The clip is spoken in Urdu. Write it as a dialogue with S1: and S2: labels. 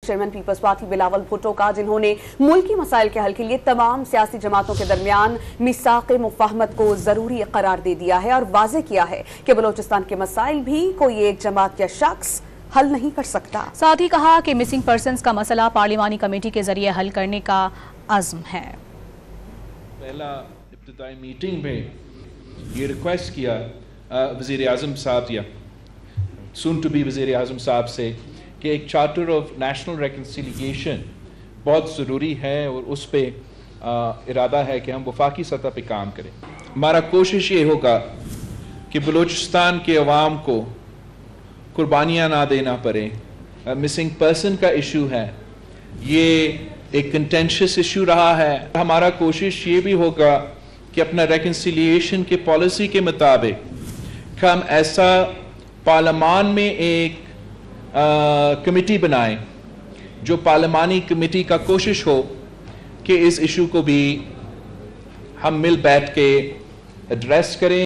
S1: Chairman Peoples Party Bilawal Bhutto کا، جنہوں نے ملکی مسائل کے حل کے لیے تمام سیاسی جماعتوں کے درمیان میثاق مفاہمت کو ضروری قرار دے دیا ہے اور واضح کیا ہے کہ بلوچستان کے مسائل بھی کوئی ایک جماعت یا شخص حل نہیں کر سکتا۔
S2: ساتھ ہی کہا کہ مسنگ پرسنز کا مسئلہ پارلیمانی کمیٹی کے ذریعے حل کرنے کا عزم ہے۔
S3: پہلا ابتدائی میٹنگ میں یہ ریکویسٹ کیا وزیر اعظم صاحب یا سون ٹو بی وزیر اعظم صاحب سے کہ ایک چارٹر آف نیشنل ریکنسیلیشن بہت ضروری ہے اور اس پہ ارادہ ہے کہ ہم وفاقی سطح پہ کام کریں۔ ہمارا کوشش یہ ہوگا کہ بلوچستان کے عوام کو قربانیاں نہ دینا پڑے۔ مسنگ پرسن کا ایشو ہے، یہ ایک کنٹینشس ایشو رہا ہے۔ ہمارا کوشش یہ بھی ہوگا کہ اپنا ریکنسیلیشن کے پالیسی کے مطابق ہم ایسا پارلیمان میں ایک کمیٹی بنائیں جو پارلیمانی کمیٹی کا کوشش ہو کہ اس ایشو کو بھی ہم مل بیٹھ کے ایڈریس کریں۔